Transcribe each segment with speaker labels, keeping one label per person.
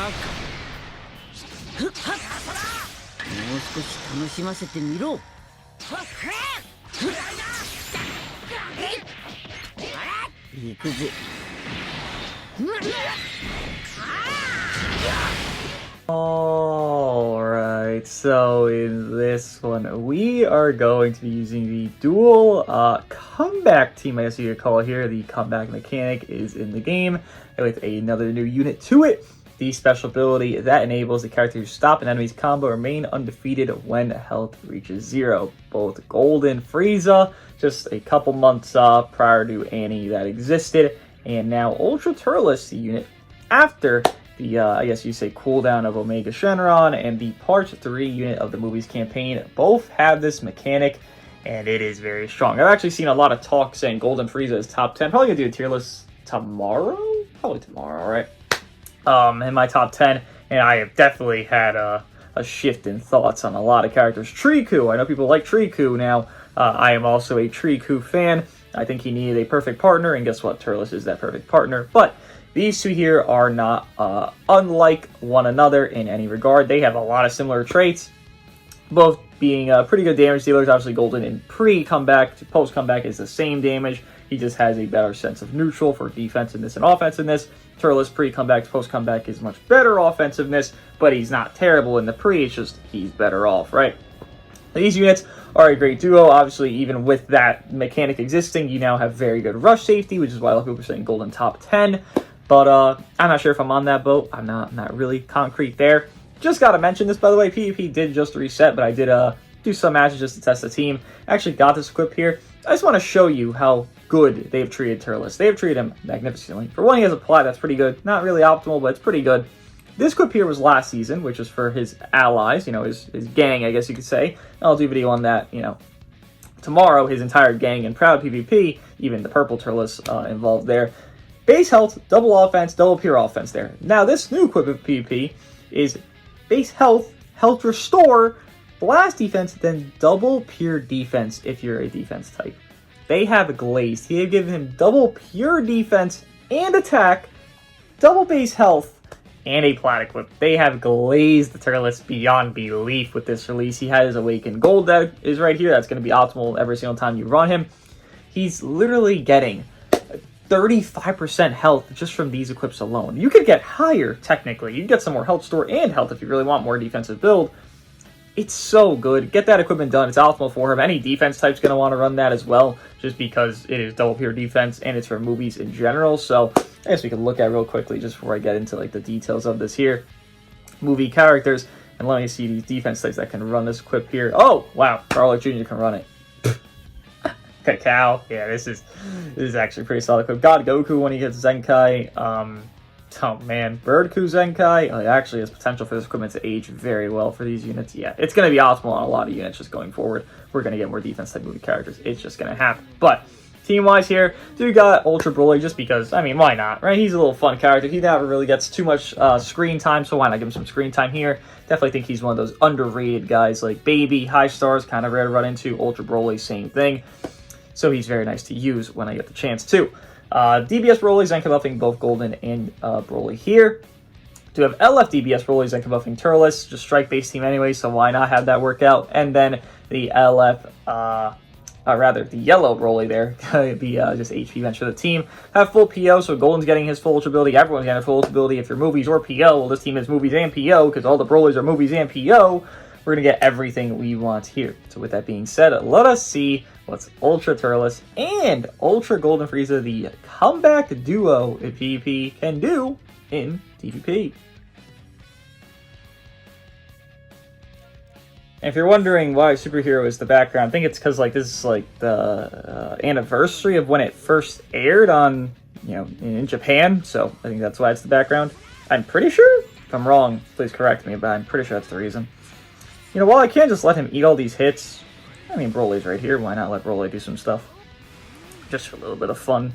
Speaker 1: もう少し楽しませてみろ。行くぜ。
Speaker 2: Alright, so in this one, we are going to be using the dual comeback team, I guess you could call it here. The comeback mechanic is in the game with another new unit to it. The special ability that enables the character to stop an enemy's combo or remain undefeated when health reaches 0. Both Golden Frieza, just a couple months prior to Annie that existed, and now Ultra TURLES, the unit after the, I guess you say, cooldown of Omega Shenron and the Part 3 unit of the movie's campaign. Both have this mechanic, and it is very strong. I've actually seen a lot of talk saying Golden Frieza is top 10. Probably gonna do a tier list tomorrow? Probably tomorrow, right? In my top 10, and I have definitely had a shift in thoughts on a lot of characters. Triku, I know people like Triku now. I am also a Triku fan. I think he needed a perfect partner, and guess what? TURLES is that perfect partner. But these two here are not unlike one another in any regard. They have a lot of similar traits, both being pretty good damage dealers. Obviously, Golden in pre-comeback to post-comeback is the same damage. He just has a better sense of neutral for defensiveness and offensiveness. TURLES pre-comeback to post-comeback is much better offensiveness, but he's not terrible in the pre, it's just he's better off, right? These units are a great duo. Obviously, even with that mechanic existing, you now have very good rush safety, which is why a lot of people are saying Golden top 10. But I'm not sure if I'm on that boat. I'm not really concrete there. Just got to mention this, by the way. PvP did just reset, but I did do some matches just to test the team. I actually got this equip here. I just want to show you how good they've treated TURLES. They have treated him magnificently. For one, he has a plot that's pretty good. Not really optimal, but it's pretty good. This equip here was last season, which is for his allies, you know, his gang, I guess you could say. I'll do a video on that, you know, tomorrow. His entire gang in Proud PvP, even the purple TURLES involved there. Base health, double offense, double pure offense there. Now, this new equip of PvP is base health, health restore, blast defense, then double pure defense if you're a defense type. They have glazed. They have given him double pure defense and attack, double base health, and a plat equip. They have glazed the TURLES beyond belief with this release. He has his Awakened Gold that is right here. That's going to be optimal every single time you run him. He's literally getting 35% health just from these equips alone. You could get higher, technically. You can get some more health store and health if you really want more defensive build. It's so good. Get that equipment done. It's optimal for him. Any defense type's going to want to run that as well, just because it is double pure defense and it's for movies in general. So I guess we can look at it real quickly just before I get into like the details of this here. Movie characters, and let me see these defense types that can run this equip here. Oh, wow. Garlic Jr. can run it. Cacao. Yeah, this is actually pretty solid equip. God Goku when he gets Zenkai. Oh man, Birdku Zenkai actually has potential for this equipment to age very well for these units. Yeah, it's going to be optimal on a lot of units just going forward. We're going to get more defense type movie characters. It's just going to happen. But team-wise here, do got Ultra Broly just because, I mean, why not, right? He's a little fun character. He never really gets too much screen time, so why not give him some screen time here? Definitely think he's one of those underrated guys like Baby, High Stars, kind of rare to run into. Ultra Broly, same thing. So he's very nice to use when I get the chance to. DBS Broly, Zenka buffing both Golden and Broly here. Do have LF DBS Broly, Zenka buffing TURLES, just strike-based team anyway, so why not have that work out? And then the LF, rather, the yellow Broly there, the just HP bench for the team. Have full PO, so Golden's getting his full Ultra ability, everyone's getting a full Ultra ability. If you're movies or PO, well, this team is movies and PO, because all the Brolys are movies and PO. We're going to get everything we want here. So with that being said, let us see what's Ultra TURLES and Ultra Golden Frieza, the comeback duo in PvP, can do in PvP. And if you're wondering why superhero is the background, I think it's because like this is like the anniversary of when it first aired on, you know, in Japan. So I think that's why it's the background. I'm pretty sure. If I'm wrong, please correct me, but I'm pretty sure that's the reason. You know, while I can't just let him eat all these hits, I mean, Broly's right here. Why not let Broly do some stuff? Just for a little bit of fun.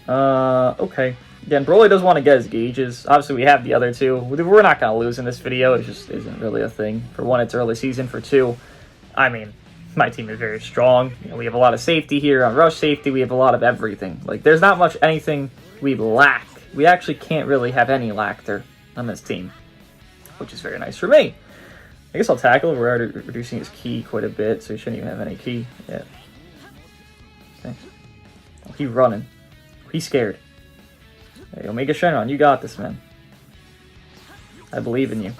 Speaker 2: Okay. Again, Broly does want to get his gauges. Obviously, we have the other two. We're not going to lose in this video. It just isn't really a thing. For one, it's early season. For two, I mean, my team is very strong. You know, we have a lot of safety here. On rush safety, we have a lot of everything. Like, there's not much anything we lack. We actually can't really have any lack there. on this team, which is very nice for me. I guess I'll tackle. We're already reducing his ki quite a bit, so he shouldn't even have any ki yet. Okay. Oh, he's running. He's scared. Hey, Omega Shenron, you got this, man. I believe in you.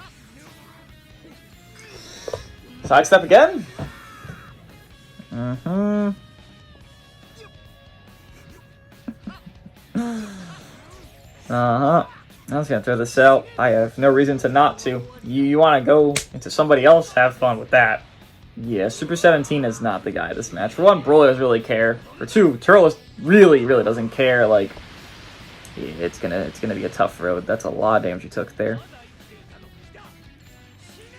Speaker 2: Sidestep again. Uh-huh. I was gonna throw this out. I have no reason to not to. You want to go into somebody else? Have fun with that. Yeah, Super 17 is not the guy this match. For one, Broly doesn't really care. For two, TURLES really doesn't care. Like, yeah, it's gonna be a tough road. That's a lot of damage you took there.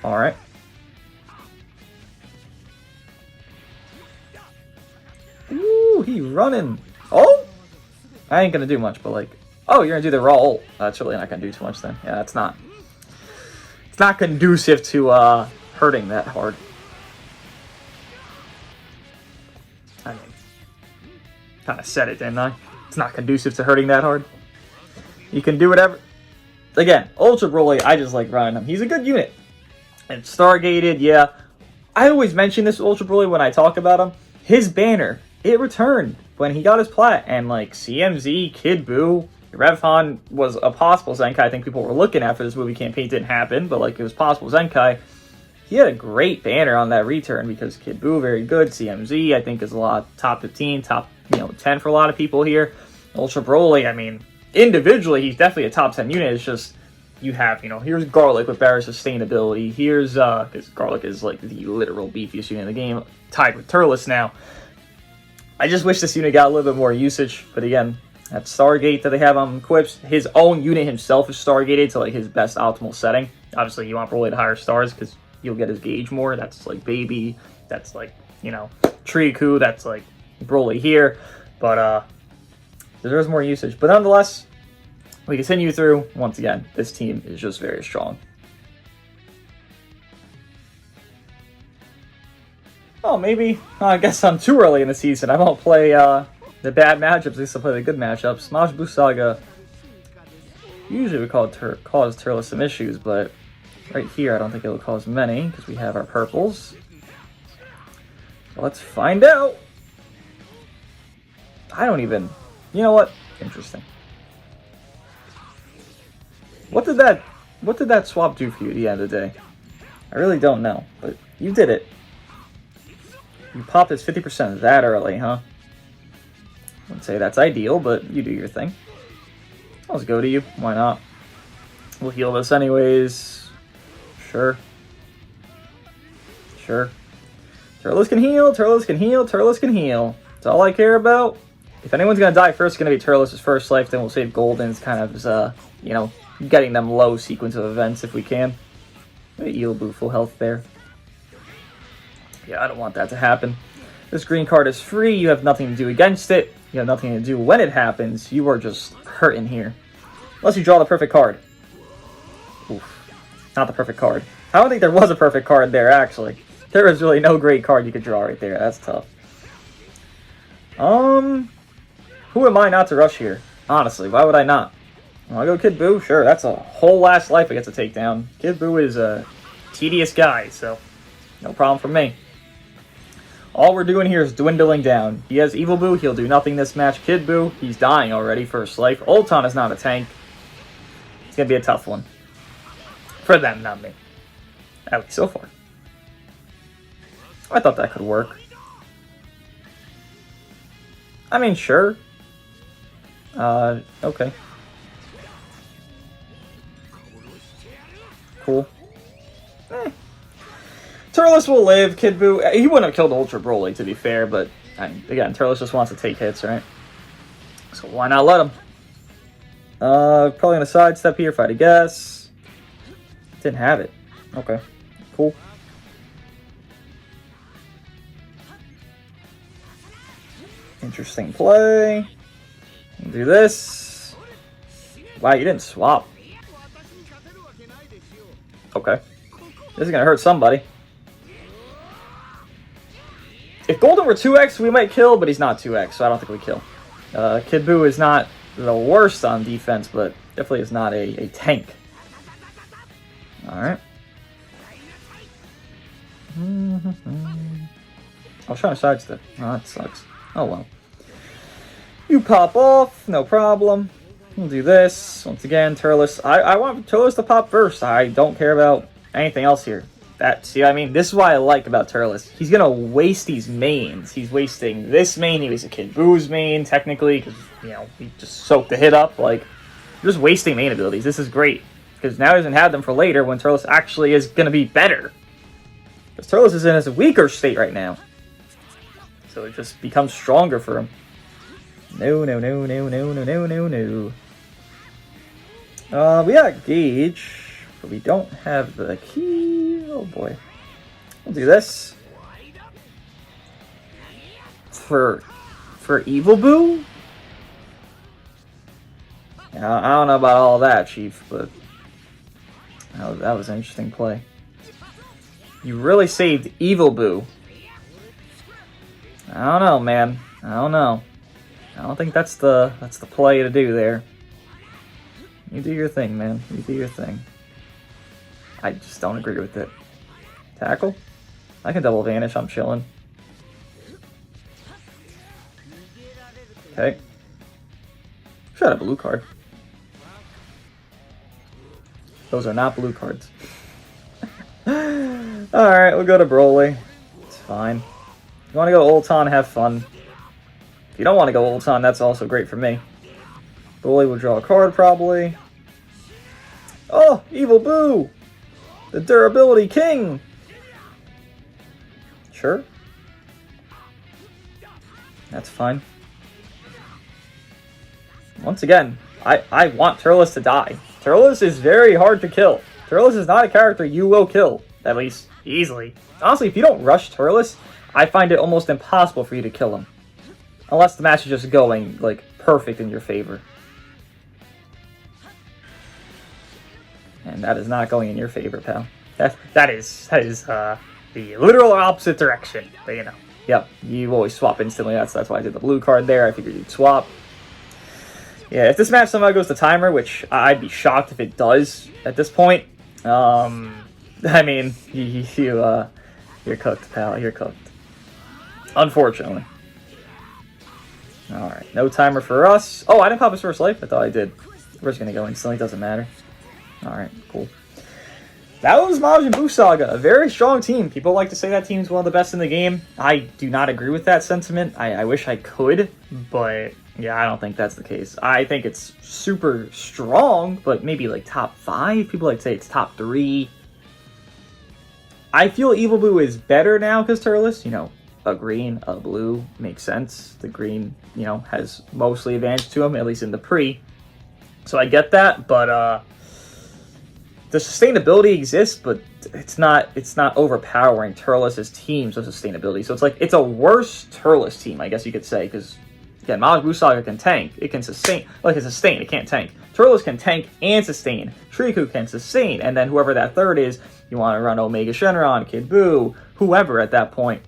Speaker 2: All right. Ooh, he running. Oh, I ain't gonna do much, but like. Oh, you're gonna do the raw ult. That's really not gonna do too much then. Yeah, it's not conducive to hurting that hard. I mean, kind of said it, didn't I? It's not conducive to hurting that hard. You can do whatever. Again, Ultra Broly, I just like running him. He's a good unit. And Stargated, yeah. I always mention this Ultra Broly when I talk about him. His banner, it returned when he got his plat, and like CMZ, Kid Buu, Revhan was a possible Zenkai. I think people were looking at for this movie campaign. Didn't happen, but like it was possible Zenkai. He had a great banner on that return because Kid Buu, very good. CMZ, I think, is a lot top 15, top 10 for a lot of people here. Ultra Broly, I mean, individually, he's definitely a top 10 unit. It's just you have, here's Garlic with better sustainability. Here's because Garlic is like the literal beefiest unit in the game, tied with TURLES now. I just wish this unit got a little bit more usage, but again. That Stargate that they have on Quips, his own unit himself is Stargated to like his best optimal setting. Obviously, you want Broly to higher stars because you'll get his gauge more. That's like Baby. That's like, Triku. That's like Broly here. But there's more usage. But nonetheless, we continue through. Once again, this team is just very strong. Oh, maybe. I guess I'm too early in the season. I won't play the bad matchups. At least I'll play the good matchups. Majin Buu Saga usually would cause TURLES some issues, but right here I don't think it will cause many because we have our purples. Let's find out. I don't even. You know what? Interesting. What did that swap do for you at the end of the day? I really don't know, but you did it. You popped his 50% that early, huh? I wouldn't say that's ideal, but you do your thing. Let's go to you. Why not? We'll heal this anyways. Sure. Sure. TURLES can heal, TURLES can heal, TURLES can heal. That's all I care about. If anyone's going to die first, it's going to be TURLES' first life, then we'll save Golden's kind of as, getting them low sequence of events if we can. Eelboo full health there. Yeah, I don't want that to happen. This green card is free. You have nothing to do against it. You have nothing to do when it happens. You are just hurting here. Unless you draw the perfect card. Oof. Not the perfect card. I don't think there was a perfect card there, actually. There is really no great card you could draw right there. That's tough. Who am I not to rush here? Honestly, why would I not? I'll go Kid Buu. Sure, that's a whole last life I get to take down. Kid Buu is a tedious guy, so no problem for me. All we're doing here is dwindling down. He has Evil Buu. He'll do nothing this match. Kid Buu, he's dying already first life. Ulton is not a tank. It's going to be a tough one. For them, not me. At least so far. I thought that could work. I mean, sure. Okay. Cool. TURLES will live. Kid Buu, he wouldn't have killed Ultra Broly, to be fair, but again, TURLES just wants to take hits, right? So why not let him? Probably gonna sidestep here if I had to guess. Didn't have it. Okay, cool. Interesting play. Do this. Wow, you didn't swap. Okay. This is gonna hurt somebody. If Golden were 2x, we might kill, but he's not 2x, so I don't think we kill. Kid Buu is not the worst on defense, but definitely is not a tank. Alright. I was trying to sidestep. Oh, that sucks. Oh well. You pop off, no problem. We'll do this. Once again, TURLES. I want TURLES to pop first. I don't care about anything else here. See what I mean? This is what I like about TURLES. He's gonna waste these mains. He's wasting this main. He wasted Kid Buu's main, technically, because, you know, he just soaked the hit up. Like, just wasting main abilities. This is great. Because now he doesn't have them for later when TURLES actually is gonna be better. Because TURLES is in his weaker state right now. So it just becomes stronger for him. No. We got Gauge, but we don't have the key. Oh boy. We'll do this. For Evil Buu? I don't know about all that, Chief, but that was an interesting play. You really saved Evil Buu. I don't know, man. I don't know. I don't think that's the play to do there. You do your thing, man. You do your thing. I just don't agree with it. Tackle? I can double vanish. I'm chilling. Okay. Shut up, blue card. Those are not blue cards. Alright, we'll go to Broly. It's fine. If you want to go Ulton, have fun. If you don't want to go Ulton, that's also great for me. Broly will draw a card, probably. Oh, Evil Buu! The Durability King! Sure. That's fine. Once again, I want TURLES to die. TURLES is very hard to kill. TURLES is not a character you will kill, at least easily. Honestly, if you don't rush TURLES, I find it almost impossible for you to kill him. Unless the match is just going, like, perfect in your favor. And that is not going in your favor, pal. That is the literal opposite direction. But, you know, yep, you always swap instantly. That's why I did the blue card there. I figured you'd swap. Yeah, if this match somehow goes to timer, which I'd be shocked if it does at this point. I mean, you're cooked, pal. You're cooked. Unfortunately. Alright, no timer for us. Oh, I didn't pop his first life? I thought I did. We're just gonna go instantly, doesn't matter. Alright, cool. That was Majin Buu Saga, a very strong team. People like to say that team's one of the best in the game. I do not agree with that sentiment. I wish I could, but yeah, I don't think that's the case. I think it's super strong, but maybe like top 5. People like to say it's top 3. I feel Evil Buu is better now because TURLES, you know, a green, a blue, makes sense. The green, you know, has mostly advantage to him, at least in the pre. So I get that, but the sustainability exists, but it's not overpowering TURLES' teams with sustainability. So it's like, it's a worse TURLES team, I guess you could say, because again, Majin Buu Saga can tank. It can sustain, like, it sustain, it can't tank. TURLES can tank and sustain. Triku can sustain, and then whoever that third is, you want to run Omega Shenron, Kid Buu, whoever at that point.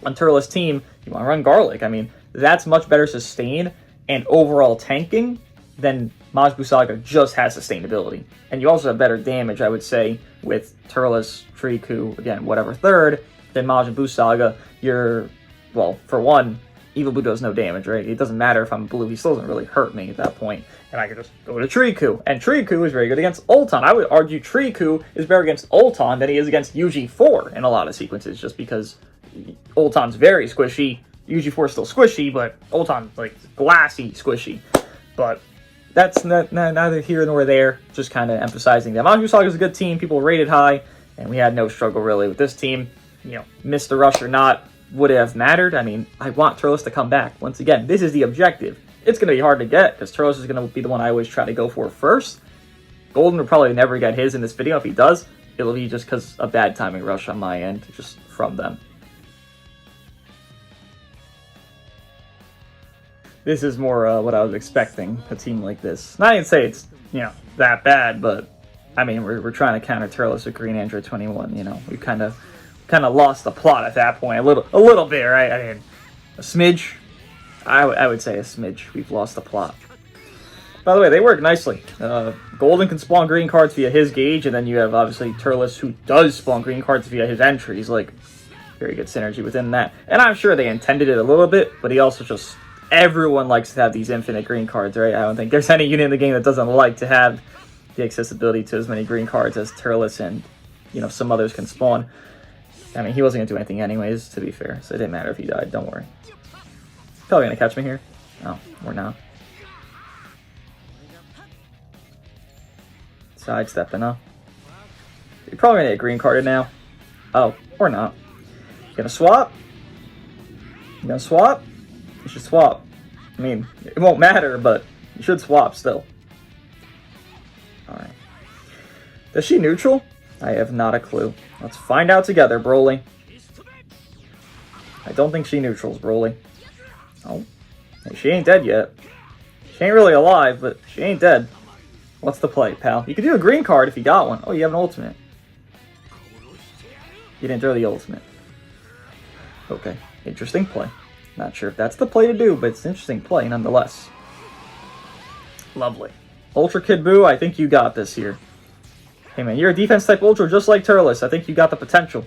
Speaker 2: On TURLES team, you want to run Garlic. I mean, that's much better sustain and overall tanking than Majin Buu Saga just has sustainability. And you also have better damage, I would say, with TURLES, Triku, again, whatever third, than Majin Buu Saga. Well, for one, Evil Buu does no damage, right? It doesn't matter if I'm blue, he still doesn't really hurt me at that point. And I can just go to Triku. And Triku is very good against Ulton. I would argue Triku is better against Ulton than he is against UG4 in a lot of sequences, just because Ulton's very squishy. UG4 is still squishy, but Ulton's like glassy squishy. But that's neither here nor there. Just kind of emphasizing that Majin Buu Saga is a good team. People rated high, and we had no struggle really with this team. You know, missed the rush or not, would it have mattered? I mean, I want TURLES to come back. Once again, this is the objective. It's going to be hard to get, because TURLES is going to be the one I always try to go for first. Golden will probably never get his in this video. If he does, it'll be just because of bad timing rush on my end, just from them. This is more what I was expecting, a team like this. Not even say it's, you know, that bad, but I mean, we're trying to counter TURLES with Green Android 21. You know, we kind of lost the plot at that point a little bit, right? I mean, a smidge. I would say a smidge. We've lost the plot. By the way, they work nicely. Golden can spawn green cards via his gauge, and then you have, obviously, TURLES, who does spawn green cards via his entries. Like, very good synergy within that. And I'm sure they intended it a little bit, but he also just... Everyone likes to have these infinite green cards, right? I don't think there's any unit in the game that doesn't like to have the accessibility to as many green cards as TURLES and, you know, some others can spawn. I mean, he wasn't going to do anything anyways, to be fair, so it didn't matter if he died, don't worry. Probably going to catch me here. No, or not. Sidestepping, huh? You're probably going to get green carded now. Oh, or not. You gonna swap? You gonna swap? You should swap. I mean, it won't matter, but you should swap still. Alright. Is she neutral? I have not a clue. Let's find out together, Broly. I don't think she neutrals, Broly. Oh. Hey, she ain't dead yet. She ain't really alive, but she ain't dead. What's the play, pal? You could do a green card if you got one. Oh, you have an ultimate. You didn't throw the ultimate. Okay. Interesting play. Not sure if that's the play to do, but it's an interesting play nonetheless. Lovely. Ultra Kid Buu, I think you got this here. Hey man, you're a defense type Ultra just like TURLES. I think you got the potential.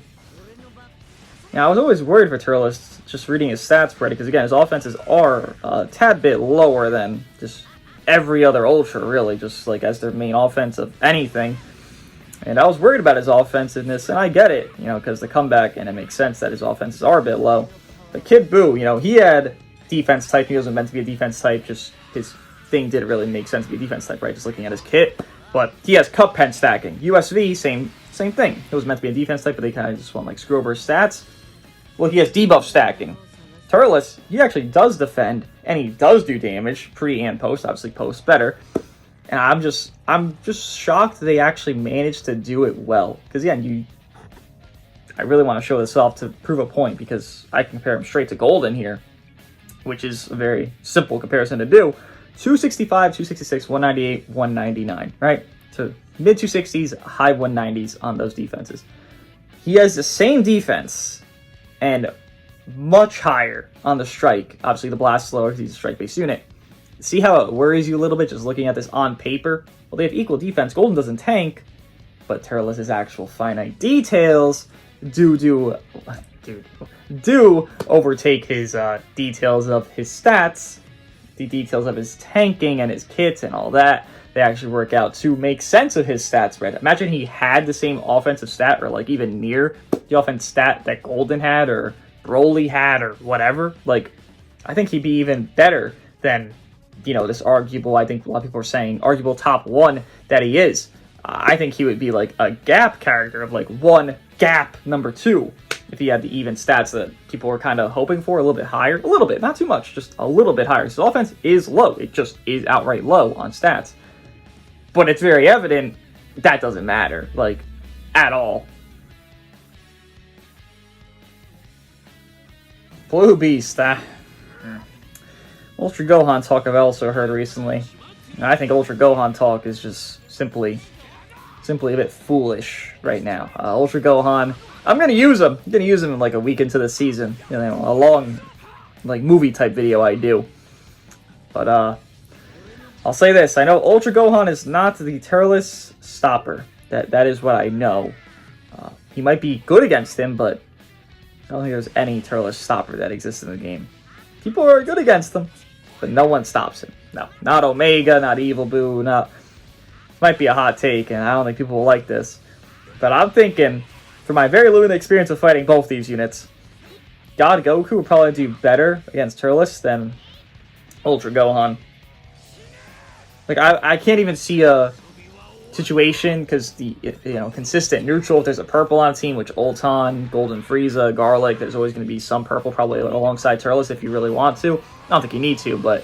Speaker 2: Now, I was always worried for TURLES, just reading his stats spread, because again, his offenses are a tad bit lower than just every other Ultra, really, just like as their main offense of anything. And I was worried about his offensiveness, and I get it, you know, because the comeback, and it makes sense that his offenses are a bit low. But Kid Buu, you know, he had defense type. He wasn't meant to be a defense type. Just his thing didn't really make sense to be a defense type, right? Just looking at his kit. But he has cup pen stacking. USV, same thing. It was meant to be a defense type, but they kind of just want like screw over his stats. Well, he has debuff stacking. TURLES, he actually does defend, and he does do damage, pre and post. Obviously, post better. And I'm just shocked they actually managed to do it well. Because again, I really want to show this off to prove a point, because I can compare him straight to Golden here, which is a very simple comparison to do. 265, 266, 198, 199, right? So mid 260s, high 190s on those defenses. He has the same defense and much higher on the strike. Obviously, the blast is lower because he's a strike-based unit. See how it worries you a little bit just looking at this on paper? Well, they have equal defense. Golden doesn't tank, but TURLES' actual finite details do overtake his details of his stats, the details of his tanking and his kits and all that. They actually work out to make sense of his stat spread. Imagine he had the same offensive stat, or like even near the offensive stat that Golden had or Broly had or whatever. Like, I think he'd be even better than, you know, this arguable, I think a lot of people are saying, arguable top one that he is. I think he would be like a gap character of like one gap number 2 if he had the even stats that people were kind of hoping for, a little bit higher. A little bit, not too much, just a little bit higher. His offense is low. It just is outright low on stats. But it's very evident that doesn't matter, like, at all. Blue Beast, Ultra Gohan talk I've also heard recently. And I think Ultra Gohan talk is just simply a bit foolish right now. Ultra Gohan, I'm gonna use him. I'm gonna use him in like a week into the season. You know, a long, like, movie type video I do. But I'll say this: I know Ultra Gohan is not the TURLES stopper. That is what I know. He might be good against him, but I don't think there's any TURLES stopper that exists in the game. People are good against them, but no one stops him. No, not Omega, not Evil Boo, not... Might be a hot take, and I don't think people will like this. But I'm thinking, for my very limited experience of fighting both these units, God Goku would probably do better against TURLES than Ultra Gohan. Like, I can't even see a situation, because the, you know, consistent neutral, if there's a purple on a team, which Ulton, Golden Frieza, Garlic, there's always going to be some purple probably alongside TURLES if you really want to. I don't think you need to, but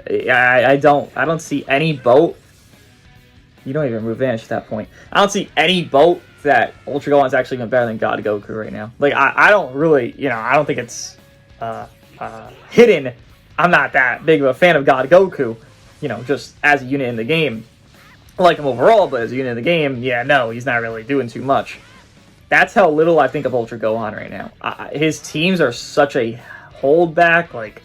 Speaker 2: I don't see any boat. You don't even remove Vanish at that point. I don't see any boat that Ultra Gohan is actually even better than God Goku right now. Like, I don't really, you know, I don't think it's hidden. I'm not that big of a fan of God Goku, you know, just as a unit in the game. I like him overall, but as a unit in the game, yeah, no, he's not really doing too much. That's how little I think of Ultra Gohan right now. His teams are such a holdback. Like,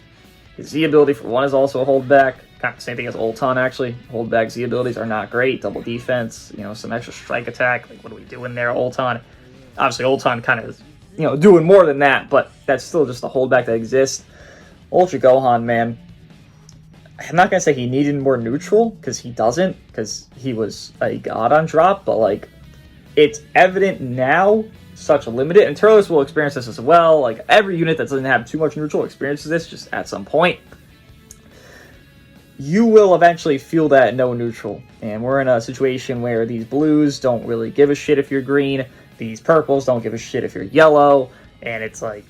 Speaker 2: his Z ability for one is also a holdback, Kind of the same thing as Ulton, actually. Hold back Z abilities are not great. Double defense, you know, some extra strike attack. Like, what are we doing there, Ulton? Obviously, Ulton kind of is, you know, doing more than that, but that's still just a holdback that exists. Ultra Gohan, man. I'm not going to say he needed more neutral, because he doesn't, because he was a god on drop, but, like, it's evident now, such a limited, and TURLES will experience this as well. Like, every unit that doesn't have too much neutral experiences this just at some point. You will eventually feel that no neutral, and we're in a situation where these blues don't really give a shit if you're green, these purples don't give a shit if you're yellow, and it's like,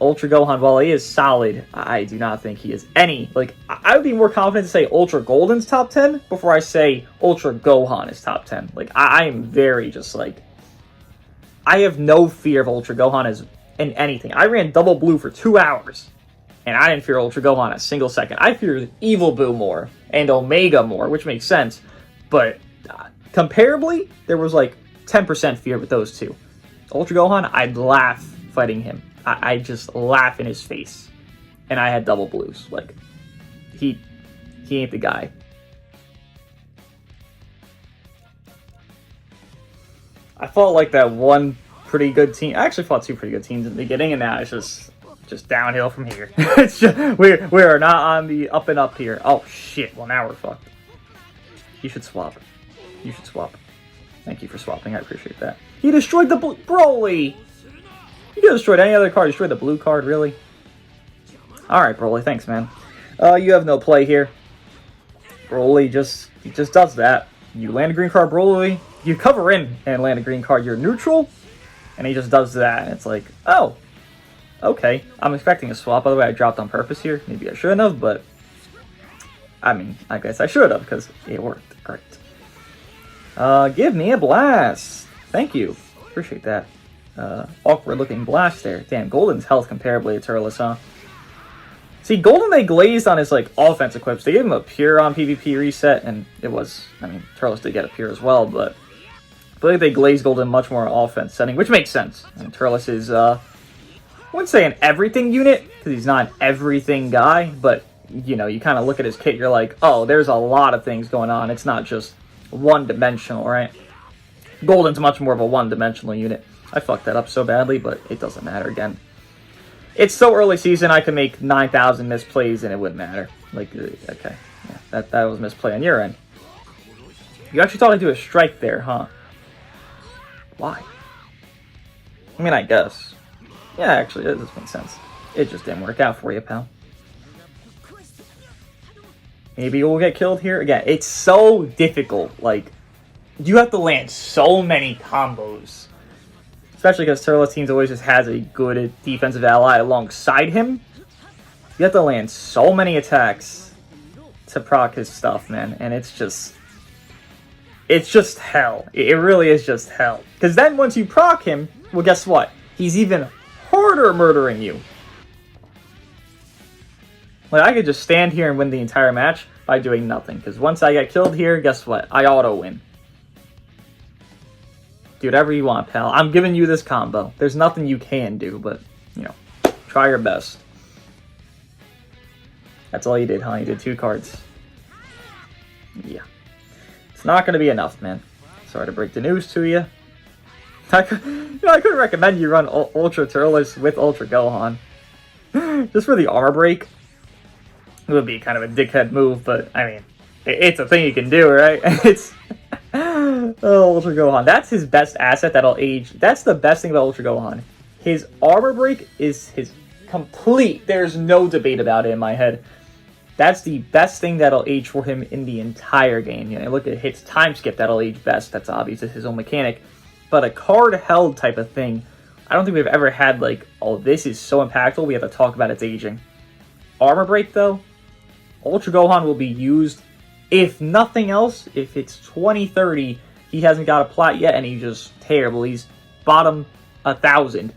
Speaker 2: Ultra Gohan, while he is solid, I do not think he is any, like, I would be more confident to say Ultra Golden's top 10 before I say Ultra Gohan is top 10. Like, I am very just like, I have no fear of Ultra Gohan as in anything. I ran double blue for 2 hours, and I didn't fear Ultra Gohan a single second. I fear Evil Buu more, and Omega more, which makes sense, but comparably, there was like 10% fear with those two. Ultra Gohan, I'd laugh fighting him. I just laugh in his face. And I had double blues. Like, he ain't the guy. I fought like that one pretty good team. I actually fought two pretty good teams in the beginning, and now it's just downhill from here. It's just, we are not on the up and up here. Oh shit, well now we're fucked. You should swap. You should swap. Thank you for swapping, I appreciate that. He destroyed the blue Broly! You could have destroyed any other card. You destroyed the blue card, really? Alright, Broly, thanks, man. You have no play here. Broly he just does that. You land a green card, Broly. You cover in and land a green card. You're neutral, and he just does that. And it's like, oh, okay. I'm expecting a swap. By the way, I dropped on purpose here. Maybe I shouldn't have, but I mean, I guess I should have because it worked. Great. Give me a blast. Thank you. Appreciate that. Awkward looking blast there. Damn, Golden's health comparably to TURLES, huh? See, Golden they glazed on his like offense equips. They gave him a pure on PvP reset, and it was, I mean, TURLES did get a pure as well, but I feel like they glazed Golden much more offense setting, which makes sense. And TURLES is, I wouldn't say an everything unit, because he's not an everything guy, but, you know, you kind of look at his kit, you're like, oh, there's a lot of things going on. It's not just one-dimensional, right? Golden's much more of a one-dimensional unit. I fucked that up so badly, but it doesn't matter again. It's so early season, I could make 9,000 misplays and it wouldn't matter. Like, okay. Yeah, that was misplay on your end. You actually thought I'd do a strike there, huh? Why? I mean, I guess. Yeah, actually, it does make sense. It just didn't work out for you, pal. Maybe we'll get killed here. Again, it's so difficult. Like, you have to land so many combos. Especially because TURLES teams always just has a good defensive ally alongside him. You have to land so many attacks to proc his stuff, man. And it's just hell. It really is just hell. Because then once you proc him, well, guess what? He's even harder murdering you. Like, I could just stand here and win the entire match by doing nothing. Because once I get killed here, guess what? I auto-win. Do whatever you want, pal. I'm giving you this combo. There's nothing you can do, but, you know, try your best. That's all you did, huh? You did 2 cards. Yeah. It's not going to be enough, man. Sorry to break the news to you. I couldn't recommend you run Ultra TURLES with Ultra Gohan. Just for the armor break. It would be kind of a dickhead move, but, I mean, it's a thing you can do, right? It's... Oh, Ultra Gohan. That's his best asset that'll age. That's the best thing about Ultra Gohan. His armor break is his complete. There's no debate about it in my head. That's the best thing that'll age for him in the entire game. You know, look at his time skip that'll age best. That's obvious. It's his own mechanic. But a card held type of thing, I don't think we've ever had like, oh, this is so impactful, we have to talk about its aging. Armor break, though, Ultra Gohan will be used, if nothing else, if it's 2030, he hasn't got a plot yet and he's just terrible. He's bottom 1,000.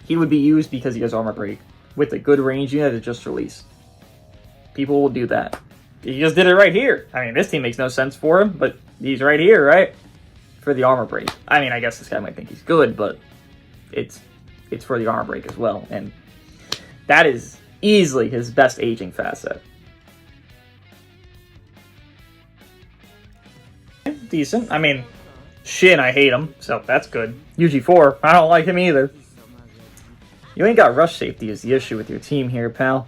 Speaker 2: He would be used because he has armor break with a good range unit that just released. People will do that. He just did it right here. I mean, this team makes no sense for him, but he's right here, right? For the armor break. I mean, I guess this guy might think he's good, but it's for the armor break as well. And that is easily his best aging facet. decent. I mean, Shin, I hate him, so that's good. UG4, I don't like him either. You ain't got rush safety is the issue with your team here, pal.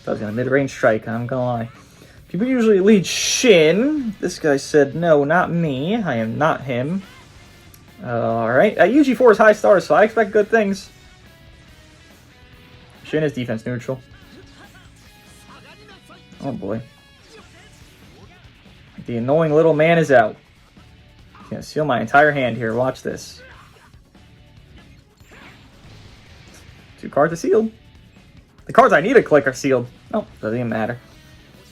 Speaker 2: I was gonna mid-range strike, I'm gonna lie. People usually lead Shin. This guy said, no, not me. I am not him. Alright, UG4 is high stars, so I expect good things. Shin is defense neutral. Oh boy. The annoying little man is out. He's gonna seal my entire hand here, watch this. 2 cards are sealed. The cards I need to click are sealed. Nope, doesn't even matter.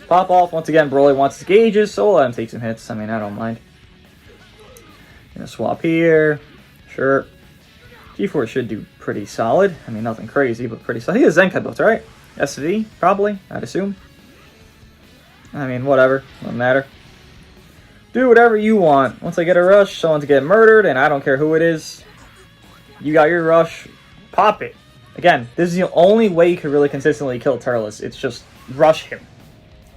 Speaker 2: Pop off once again. Broly wants his gauges, so we'll let him take some hits. I mean, I don't mind. Gonna swap here. Sure. G4 should do pretty solid. I mean, nothing crazy, but pretty solid. He has Zenkai built, right? SV, probably, I'd assume. I mean, whatever. Doesn't matter. Do whatever you want. Once I get a rush, someone's getting murdered, and I don't care who it is. You got your rush. Pop it. Again, this is the only way you could really consistently kill TURLES. It's just rush him.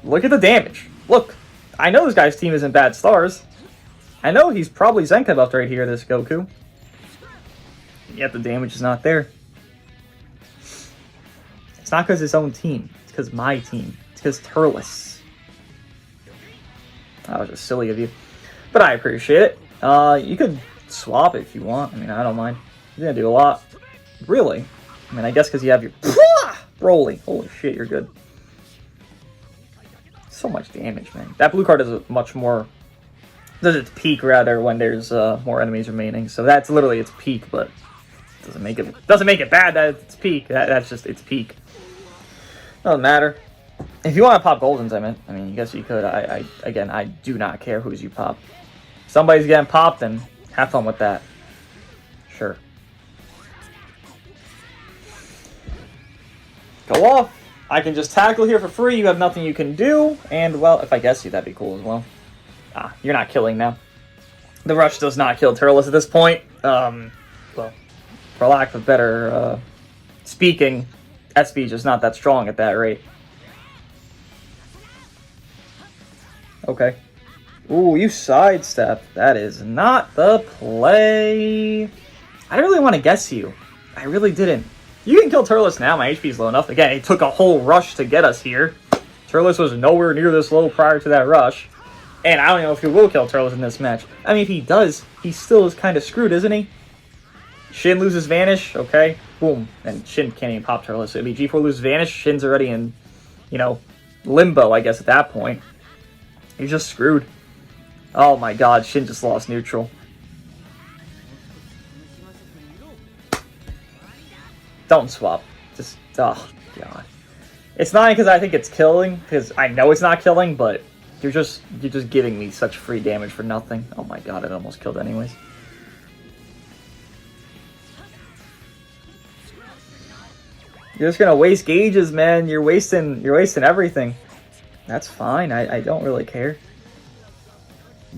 Speaker 2: Look at the damage. Look, I know this guy's team isn't bad stars. I know he's probably Zenkai buffed right here, this Goku. Yet the damage is not there. It's not because his own team. It's because my team. It's because TURLES. That was just silly of you. But I appreciate it. You could swap it if you want. I mean, I don't mind. You're going to do a lot. Really? I mean, I guess because you have your Broly. Holy shit, you're good. So much damage, man. That blue card is much more... Does its peak, rather, when there's more enemies remaining. So that's literally its peak, but doesn't make it bad that it's peak. That's just its peak. Doesn't matter. If you want to pop Goldens, I mean, I guess you could. Again, I do not care whose you pop. If somebody's getting popped, then have fun with that. Sure. Go off. I can just tackle here for free. You have nothing you can do. And, well, if I guess you, that'd be cool as well. Ah, you're not killing now. The rush does not kill TURLES at this point. Well, for lack of better speaking, SV just not that strong at that rate. Okay. Ooh, you sidestep. That is not the play. I didn't really want to guess you. I really didn't. You can kill TURLES now. My HP is low enough. Again, it took a whole rush to get us here. TURLES was nowhere near this low prior to that rush. And I don't know if he will kill TURLES in this match. I mean, if he does, he still is kind of screwed, isn't he? Shin loses Vanish. Okay. Boom. And Shin can't even pop TURLES. So it'd be G4 loses Vanish. Shin's already in, you know, limbo, I guess, at that point. He's just screwed. Oh my god, Shin just lost neutral. Don't swap. Just, oh god. It's not because I think it's killing, because I know it's not killing, but you're just giving me such free damage for nothing. Oh my god, it almost killed anyways. You're just gonna waste gauges, man. You're wasting everything. That's fine. I don't really care.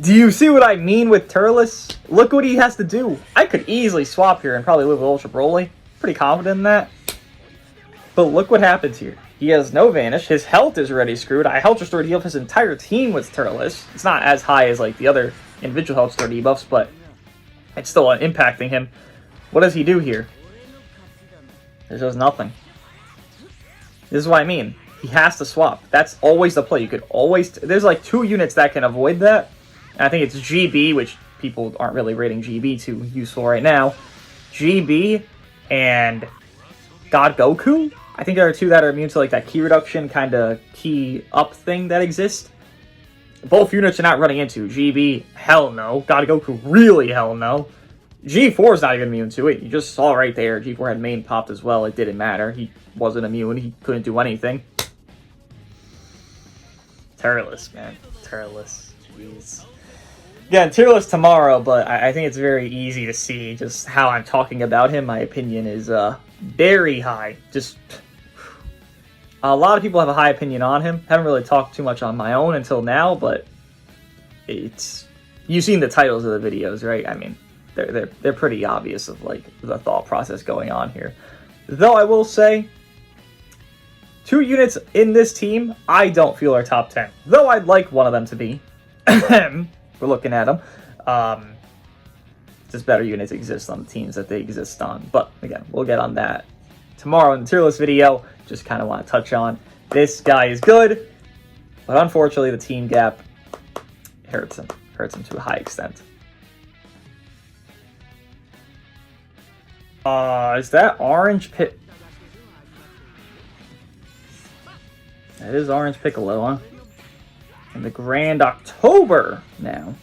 Speaker 2: Do you see what I mean with TURLES? Look what he has to do. I could easily swap here and probably live with Ultra Broly. Pretty confident in that. But look what happens here. He has no Vanish. His health is already screwed. I health restored debuff his entire team with TURLES. It's not as high as like the other individual health restore debuffs, but it's still impacting him. What does he do here? There's just nothing. This is what I mean. He has to swap. That's always the play. You could always... There's like 2 units that can avoid that. And I think it's GB, which people aren't really rating GB too useful right now. GB and God Goku. I think there are 2 that are immune to like that key reduction kind of key up thing that exists. Both units are not running into. GB, hell no. God Goku, really hell no. G4 is not even immune to it. You just saw right there. G4 had main popped as well. It didn't matter. He wasn't immune. He couldn't do anything. TURLES, man. TURLES. Jeez. Again, tier list tomorrow, but I think it's very easy to see just how I'm talking about him. My opinion is very high. Just a lot of people have a high opinion on him. Haven't really talked too much on my own until now, but it's... You've seen the titles of the videos, right? I mean, they're pretty obvious of like the thought process going on here. Though I will say, 2 units in this team I don't feel are top 10. Though I'd like one of them to be. we're looking at them. Just better units exist on the teams that they exist on. But again, we'll get on that tomorrow in the tier list video. Just kind of want to touch on this guy is good, but unfortunately the team gap hurts him to a high extent. Is that orange pit? That is orange Piccolo, huh? In the Grand October now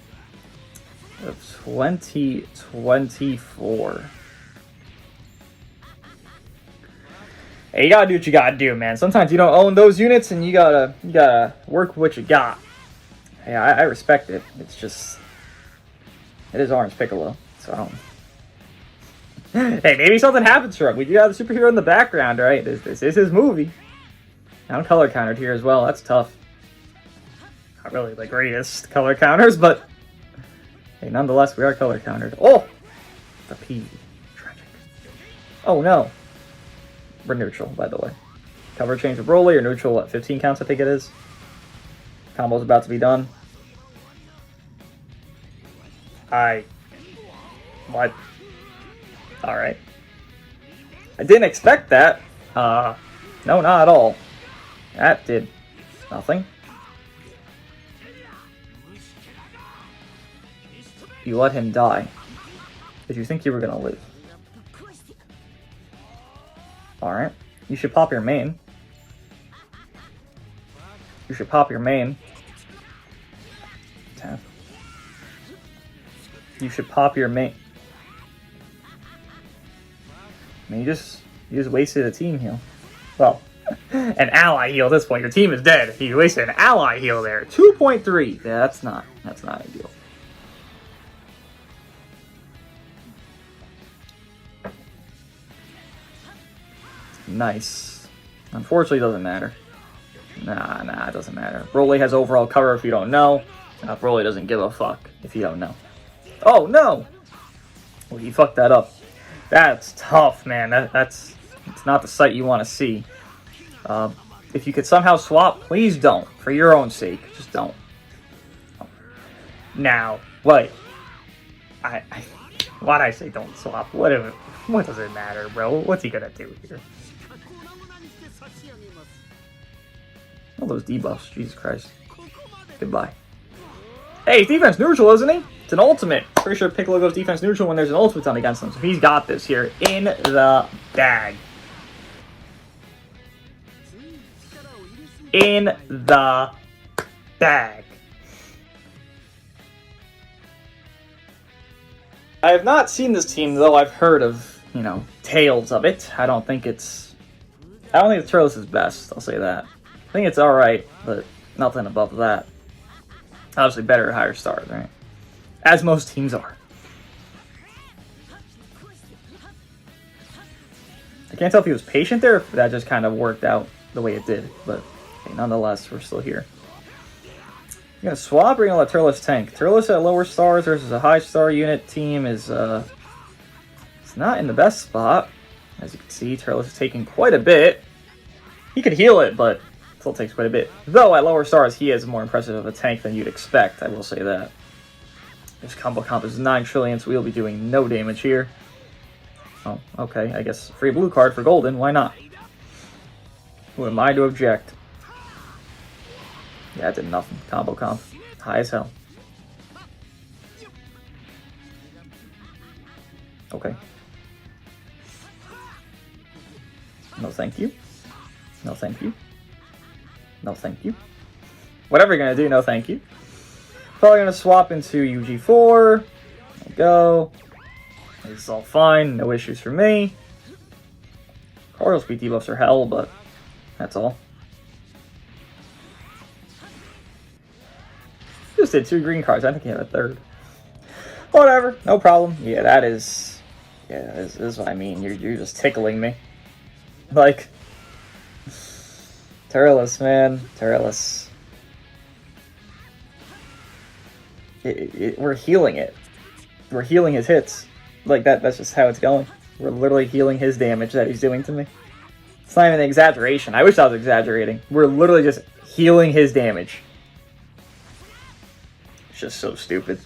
Speaker 2: of 2024. Hey, you gotta do what you gotta do, man. Sometimes you don't own those units, and you gotta work with what you got. Hey, I respect it. It's just, it is orange Piccolo, so I don't. Hey, maybe something happens to him. We do have the superhero in the background, right? This is his movie. I'm color countered here as well. That's tough. Not really the greatest color counters, but hey, nonetheless, we are color countered. Oh, the P. Tragic. Oh no. We're neutral, by the way. Cover change of Broly, or neutral at 15 counts, I think it is. Combo's about to be done. What? Alright. I didn't expect that. No, not at all. That did nothing. You let him die. Did you think you were gonna live? Alright. You should pop your main. You should pop your main. 10. You should pop your main. I mean, you just wasted a team heal. Well, an ally heal at this point. Your team is dead. You wasted an ally heal there. 2.3. Yeah, that's not ideal. Nice. Unfortunately, it doesn't matter. Nah, it doesn't matter. Broly has overall cover if you don't know. Broly doesn't give a fuck if you don't know. Oh, no! Well, he fucked that up. That's tough, man. It's not the sight you want to see. If you could somehow swap, please don't. For your own sake, just don't. Now, wait. Why'd I say don't swap? What does it matter, bro? What's he gonna do here? All those debuffs, Jesus Christ. Goodbye. Hey, he's defense neutral, isn't he? It's an ultimate. Pretty sure Piccolo goes defense neutral when there's an ultimate on against him. So he's got this here in the bag. In the bag. I have not seen this team, though I've heard of, tales of it. I don't think the TURLES is best, I'll say that. I think it's alright, but nothing above that. Obviously better at higher stars, right? As most teams are. I can't tell if he was patient there, or if that just kind of worked out the way it did. But hey, nonetheless, we're still here. I'm going to swap, or you're going to let TURLES tank? TURLES at lower stars versus a high star unit team is it's not in the best spot. As you can see, TURLES is taking quite a bit. He could heal it, but still takes quite a bit. Though at lower stars, he is more impressive of a tank than you'd expect, I will say that. This combo comp is 9 trillion, so we'll be doing no damage here. Oh, okay, I guess free blue card for golden, why not? Who am I to object? Yeah, it did nothing. Combo comp. High as hell. Okay. No thank you. No thank you. No thank you. Whatever you're gonna do, no thank you. Probably gonna swap into UG4. There we go. This is all fine, no issues for me. Cardinal speed debuffs are hell, but that's all. Just did 2 green cards, I think he had a 3rd. Whatever, no problem. Yeah, this is what I mean. You're just tickling me. Like, TURLES, man. TURLES. We're healing it. We're healing his hits. Like, that's just how it's going. We're literally healing his damage that he's doing to me. It's not even an exaggeration. I wish I was exaggerating. We're literally just healing his damage. just so stupid.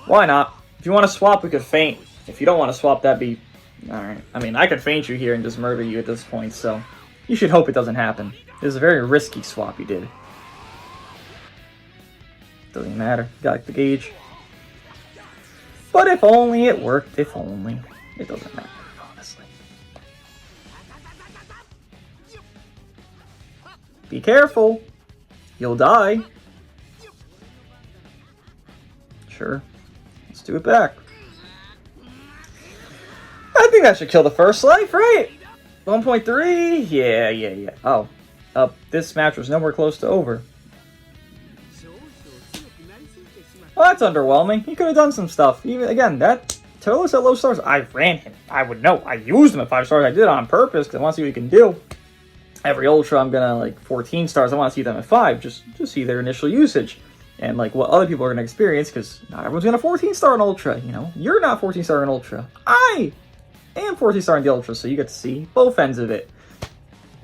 Speaker 2: Why not? If you want to swap, we could feint. If you don't want to swap, that'd be... Alright. I mean, I could feint you here and just murder you at this point, so... You should hope it doesn't happen. It was a very risky swap you did. Doesn't matter. Got the gauge. But if only it worked, if only. It doesn't matter, honestly. Be careful. You'll die. Sure. Let's do it back. I think that should kill the first life, right? 1.3? Yeah. Oh. This match was nowhere close to over. Well, that's underwhelming. He could have done some stuff. Even again, that TURLES at low stars, I ran him. I would know. I used him at 5 stars. I did it on purpose because I want to see what he can do. Every Ultra, I'm gonna like 14 stars. I want to see them at 5, just see their initial usage and like what other people are gonna experience. Because not everyone's gonna 14 star in Ultra. You know, you're not 14 star in Ultra. I am 14 star in the Ultra, so you get to see both ends of it.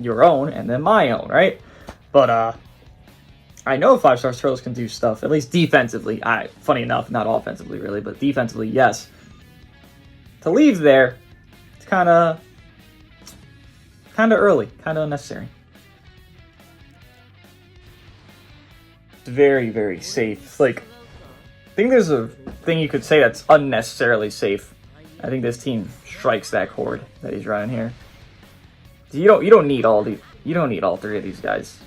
Speaker 2: Your own and then my own, right? But I know 5-star TURLES can do stuff, at least defensively. Funny enough, not offensively really, but defensively, yes. To leave there, it's kind of early, kind of unnecessary. It's very, very safe. Like, I think there's a thing you could say that's unnecessarily safe. I think this team strikes that chord that he's running here. You don't need all 3 of these guys.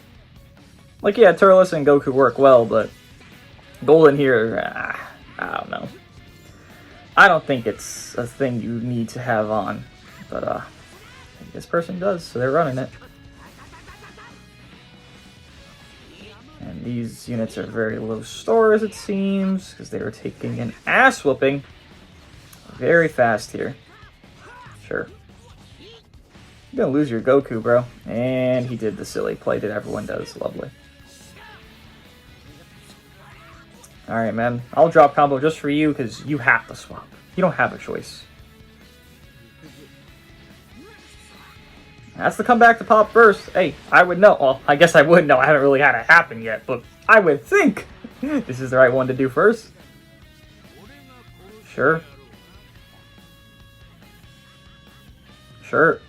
Speaker 2: Like, yeah, TURLES and Goku work well, but Golden here, I don't know. I don't think it's a thing you need to have on, but I think this person does, so they're running it. And these units are very low stars, it seems, because they were taking an ass whooping very fast here. Sure. You're gonna lose your Goku, bro. And he did the silly play that everyone does. Lovely. Alright, man. I'll drop combo just for you because you have to swap. You don't have a choice. That's the comeback to pop first. Hey, I would know. Well, I guess I would know. I haven't really had it happen yet, but I would think this is the right one to do first. Sure. Sure.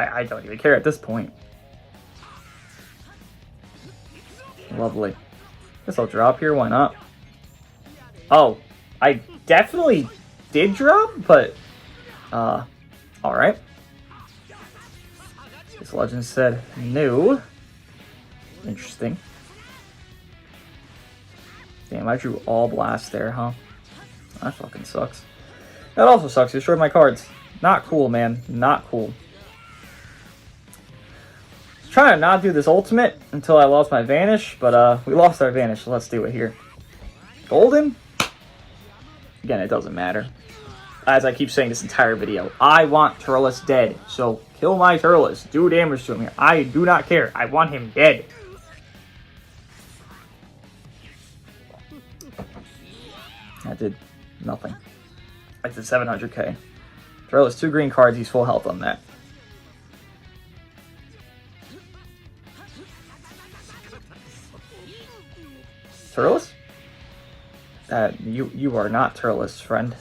Speaker 2: I don't even care at this point. Lovely. Guess I'll drop here, why not? Oh, I definitely did drop, but, alright. This legend said no. Interesting. Damn, I drew all blast there, huh? That fucking sucks. That also sucks, you destroyed my cards. Not cool, man. Not cool. Trying to not do this ultimate until I lost my vanish, but we lost our vanish, so let's do it here. Golden? Again, it doesn't matter. As I keep saying this entire video, I want TURLES dead, so kill my TURLES. Do damage to him here. I do not care. I want him dead. That did nothing. I did 700k. TURLES, 2 green cards, he's full health on that. TURLES? You are not TURLES, friend.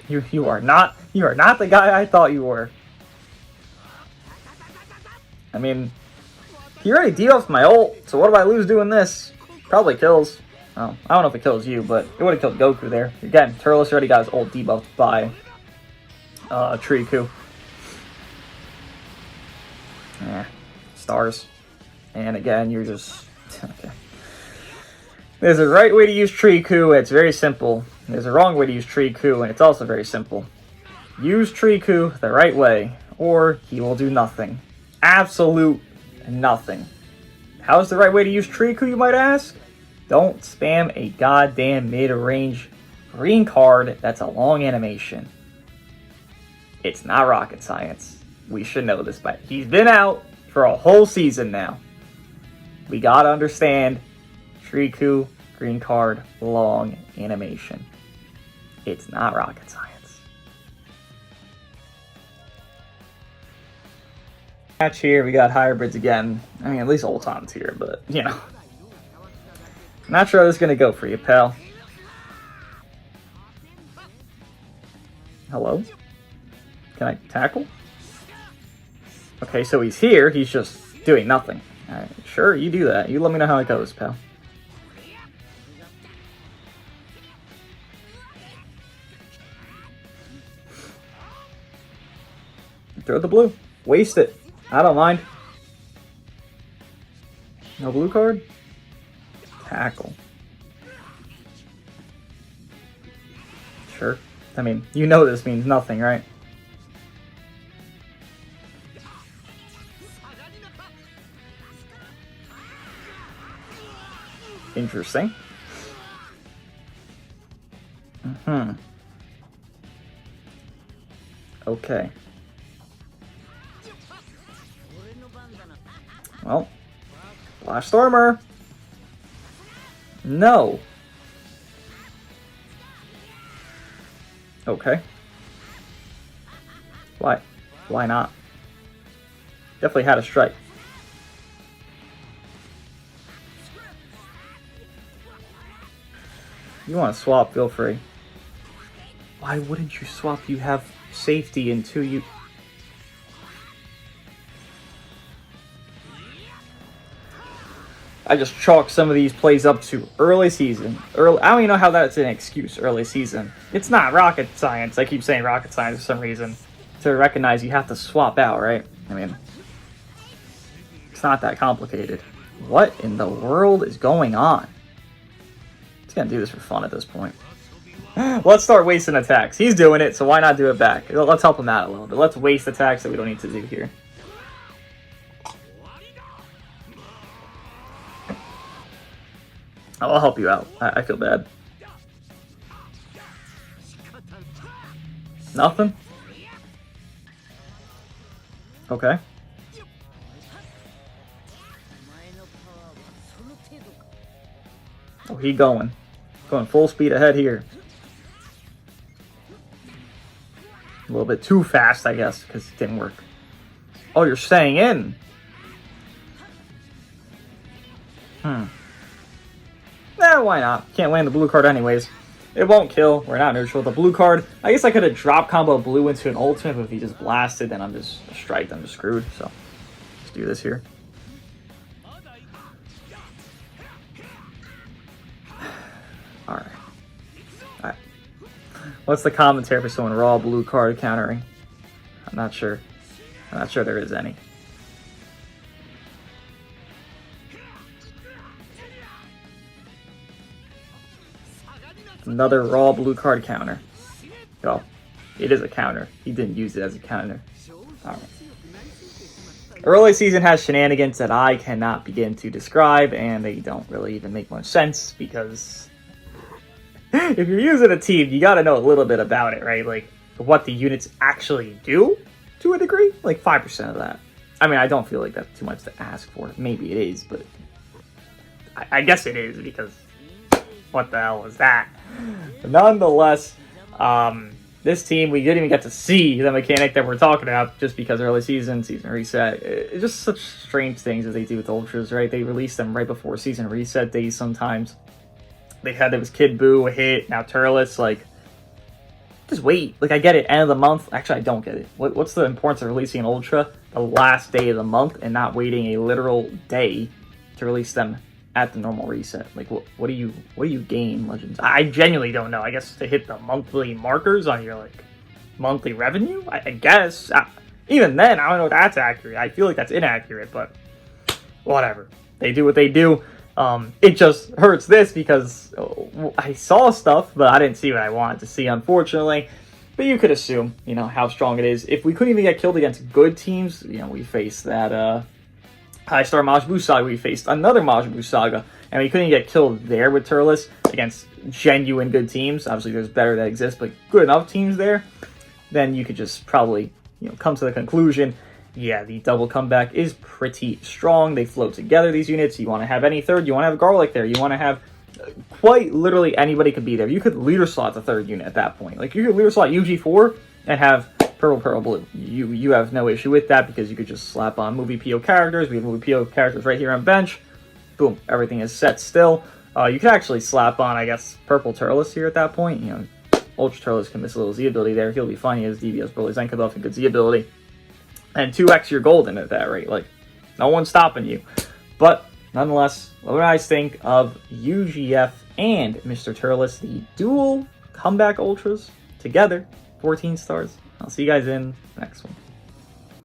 Speaker 2: You are not the guy I thought you were. I mean, he already debuffed my ult, so what do I lose doing this? Probably kills. Oh, I don't know if it kills you, but it would have killed Goku there. Again, TURLES already got his ult debuffed by Triku. Stars. And again, you're just... okay. There's a right way to use Triku, and it's very simple. There's a wrong way to use Triku, and it's also very simple. Use Triku the right way, or he will do nothing. Absolute nothing. How's the right way to use Triku, you might ask? Don't spam a goddamn mid-range green card that's a long animation. It's not rocket science. We should know this, but he's been out for a whole season now. We gotta understand Triku, green card, long animation. It's not rocket science. Match here, we got hybrids again. I mean, at least Ulton's here, but, you know. Not sure how this is gonna go for you, pal. Hello? Can I tackle? Okay, so he's here. He's just doing nothing. Alright, sure, you do that. You let me know how it goes, pal. Throw the blue. Waste it. I don't mind. No blue card? Tackle. Sure. I mean, you know this means nothing, right? Interesting. Okay. Well, Flash Stormer. No. Okay. Why? Why not? Definitely had a strike. You want to swap, feel free. Why wouldn't you swap? You have safety until you... I just chalk some of these plays up to early season. I don't even know how that's an excuse, early season. It's not rocket science. I keep saying rocket science for some reason. To recognize you have to swap out, right? I mean, it's not that complicated. What in the world is going on? He's gonna do this for fun at this point. Let's start wasting attacks. He's doing it, so why not do it back? Let's help him out a little bit. Let's waste attacks that we don't need to do here. I'll help you out. I feel bad. Nothing? Okay. Oh, he going. Going full speed ahead here. A little bit too fast, I guess, because it didn't work. Oh, you're staying in. Why not? Can't land the blue card anyways. It won't kill. We're not neutral. The blue card, I guess I could have drop combo blue into an ultimate, but if he just blasted, then I'm just striked. I'm just screwed. So let's do this here. Alright. Alright. What's the commentary for someone raw blue card countering? I'm not sure. I'm not sure there is any. Another raw blue card counter. Oh, it is a counter. He didn't use it as a counter. Alright. Early season has shenanigans that I cannot begin to describe, and they don't really even make much sense, because if you're using a team, you gotta know a little bit about it, right? Like, what the units actually do, to a degree. Like, 5% of that. I mean, I don't feel like that's too much to ask for. Maybe it is, but I guess it is, because what the hell was that? Nonetheless, this team, we didn't even get to see the mechanic that we're talking about, just because early season reset. It's just such strange things that they do with Ultras, right? They release them right before season reset days sometimes. They had, there was Kid Buu, a hit, now TURLES, like, just wait. Like, I get it, end of the month. Actually, I don't get it. What's the importance of releasing an Ultra the last day of the month and not waiting a literal day to release them at the normal reset? Like, what do you gain, Legends? I genuinely don't know. I guess to hit the monthly markers on your, like, monthly revenue? I guess. Even then, I don't know if that's accurate. I feel like that's inaccurate, but whatever. They do what they do. It just hurts this because I saw stuff, but I didn't see what I wanted to see, unfortunately. But you could assume, you know, how strong it is. If we couldn't even get killed against good teams, you know, we faced that, High Star Majin Buu Saga, we faced another Majin Buu Saga, and we couldn't get killed there with TURLES against genuine good teams. Obviously, there's better that exist, but good enough teams there, then you could just probably, you know, come to the conclusion, yeah, the double comeback is pretty strong. They float together, these units. You want to have any third, you want to have Garlic there, you want to have quite literally anybody could be there. You could leader slot the third unit at that point. Like, you could leader slot UG4 and have Purple, Blue. You have no issue with that, because you could just slap on movie PO characters. We have movie PO characters right here on bench. Boom, everything is set still. You could actually slap on, I guess, purple Turles here at that point. You know, Ultra Turles can miss a little Z ability there. He'll be fine. He has DBS, Broly, Zenka buff, and good Z ability. And 2x your golden at that rate. Like, no one's stopping you. But, nonetheless, what do you guys think of UGF and Mr. Turles, the dual comeback Ultras, together, 14 stars? I'll see you guys in the next one.